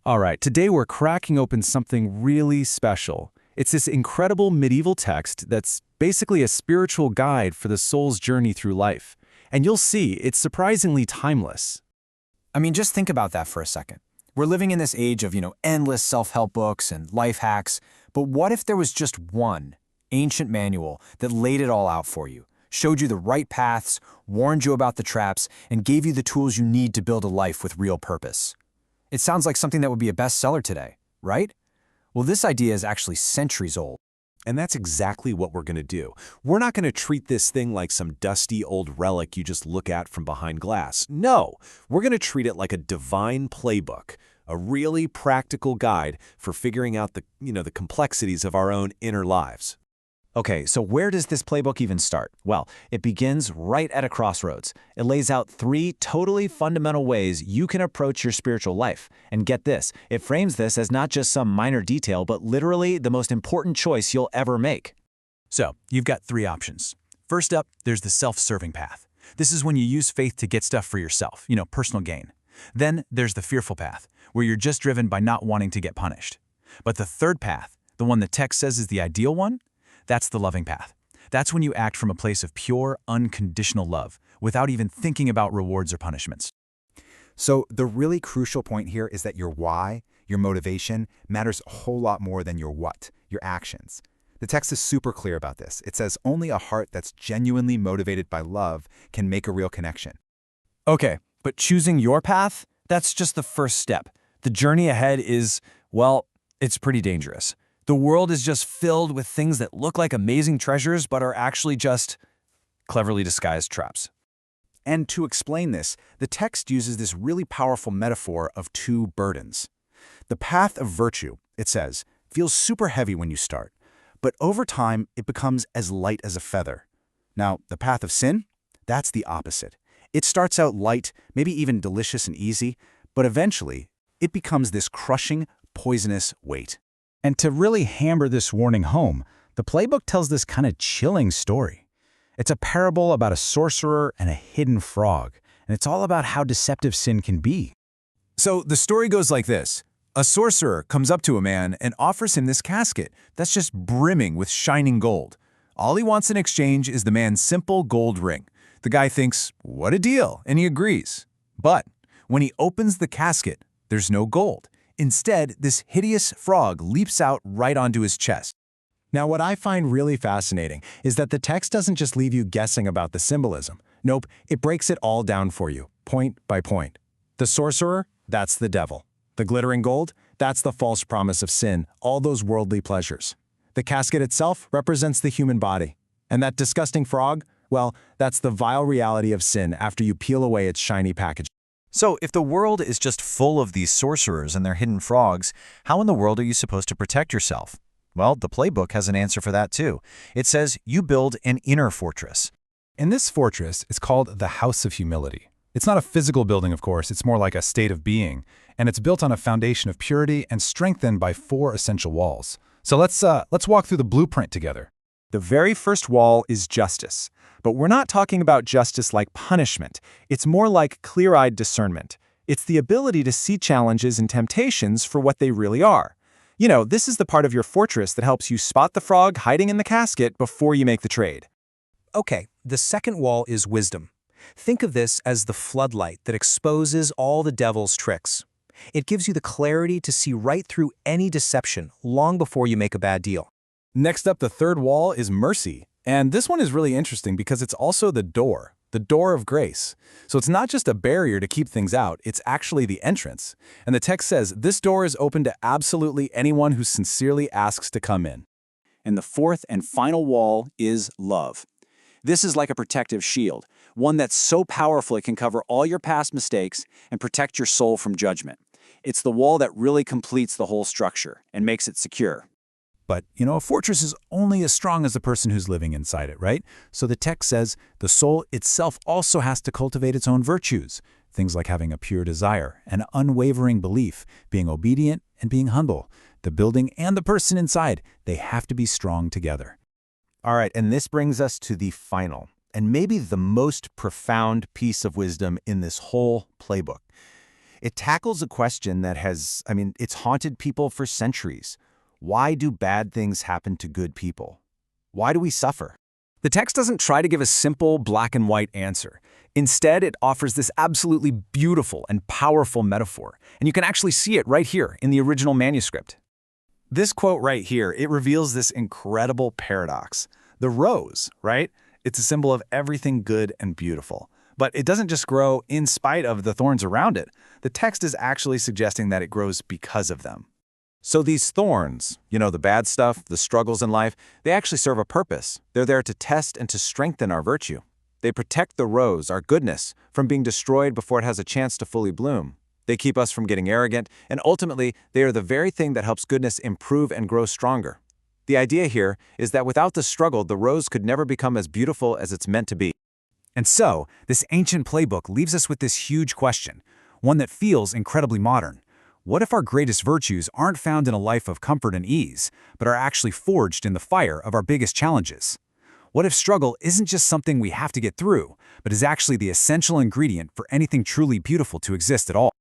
All right, today we're cracking open something really special. It's this incredible medieval text that's basically a spiritual guide for the soul's journey through life. And you'll see, it's surprisingly timeless. I mean, just think about that for a second. We're living in this age of, endless self-help books and life hacks, but what if there was just one ancient manual that laid it all out for you, showed you the right paths, warned you about the traps, and gave you the tools you need to build a life with real purpose? It sounds like something that would be a bestseller today, right? Well, this idea is actually centuries old. And that's exactly what we're going to do. We're not going to treat this thing like some dusty old relic you just look at from behind glass. No, we're going to treat it like a divine playbook, a really practical guide for figuring out the complexities of our own inner lives. Okay, so where does this playbook even start? Well, it begins right at a crossroads. It lays out 3 totally fundamental ways you can approach your spiritual life. And get this, it frames this as not just some minor detail, but literally the most important choice you'll ever make. So, you've got 3 options. First up, there's the self-serving path. This is when you use faith to get stuff for yourself, personal gain. Then there's the fearful path, where you're just driven by not wanting to get punished. But the third path, the one the text says is the ideal one, that's the loving path. That's when you act from a place of pure, unconditional love, without even thinking about rewards or punishments. So the really crucial point here is that your why, your motivation, matters a whole lot more than your what, your actions. The text is super clear about this. It says only a heart that's genuinely motivated by love can make a real connection. Okay, but choosing your path, that's just the first step. The journey ahead is, well, it's pretty dangerous. The world is just filled with things that look like amazing treasures but are actually just cleverly disguised traps. And to explain this, the text uses this really powerful metaphor of 2 burdens. The path of virtue, it says, feels super heavy when you start, but over time it becomes as light as a feather. Now, the path of sin, that's the opposite. It starts out light, maybe even delicious and easy, but eventually it becomes this crushing, poisonous weight. And to really hammer this warning home, the playbook tells this kind of chilling story. It's a parable about a sorcerer and a hidden frog, and it's all about how deceptive sin can be. So the story goes like this. A sorcerer comes up to a man and offers him this casket that's just brimming with shining gold. All he wants in exchange is the man's simple gold ring. The guy thinks, what a deal, and he agrees. But when he opens the casket, there's no gold. Instead, this hideous frog leaps out right onto his chest. Now, what I find really fascinating is that the text doesn't just leave you guessing about the symbolism. Nope, it breaks it all down for you, point by point. The sorcerer, that's the devil. The glittering gold, that's the false promise of sin, all those worldly pleasures. The casket itself represents the human body. And that disgusting frog, well, that's the vile reality of sin after you peel away its shiny package. So, if the world is just full of these sorcerers and their hidden frogs, how in the world are you supposed to protect yourself? Well, the playbook has an answer for that too. It says you build an inner fortress. And this fortress is called the House of Humility. It's not a physical building, of course, it's more like a state of being, and it's built on a foundation of purity and strengthened by 4 essential walls. So let's walk through the blueprint together. The very first wall is justice. But we're not talking about justice like punishment. It's more like clear-eyed discernment. It's the ability to see challenges and temptations for what they really are. This is the part of your fortress that helps you spot the frog hiding in the casket before you make the trade. Okay, the second wall is wisdom. Think of this as the floodlight that exposes all the devil's tricks. It gives you the clarity to see right through any deception long before you make a bad deal. Next up, the third wall is mercy. And this one is really interesting because it's also the door of grace. So it's not just a barrier to keep things out, it's actually the entrance. And the text says this door is open to absolutely anyone who sincerely asks to come in. And the fourth and final wall is love. This is like a protective shield, one that's so powerful it can cover all your past mistakes and protect your soul from judgment. It's the wall that really completes the whole structure and makes it secure. But, a fortress is only as strong as the person who's living inside it, right? So the text says the soul itself also has to cultivate its own virtues, things like having a pure desire, an unwavering belief, being obedient, and being humble. The building and the person inside, they have to be strong together. All right, and this brings us to the final, and maybe the most profound piece of wisdom in this whole playbook. It tackles a question that it's haunted people for centuries. Why do bad things happen to good people? Why do we suffer? The text doesn't try to give a simple black and white answer. Instead, it offers this absolutely beautiful and powerful metaphor, and you can actually see it right here in the original manuscript. This quote right here, it reveals this incredible paradox. The rose, right? It's a symbol of everything good and beautiful. But it doesn't just grow in spite of the thorns around it. The text is actually suggesting that it grows because of them. So these thorns, the bad stuff, the struggles in life, they actually serve a purpose. They're there to test and to strengthen our virtue. They protect the rose, our goodness, from being destroyed before it has a chance to fully bloom. They keep us from getting arrogant, and ultimately, they are the very thing that helps goodness improve and grow stronger. The idea here is that without the struggle, the rose could never become as beautiful as it's meant to be. And so, this ancient playbook leaves us with this huge question, one that feels incredibly modern. What if our greatest virtues aren't found in a life of comfort and ease, but are actually forged in the fire of our biggest challenges? What if struggle isn't just something we have to get through, but is actually the essential ingredient for anything truly beautiful to exist at all?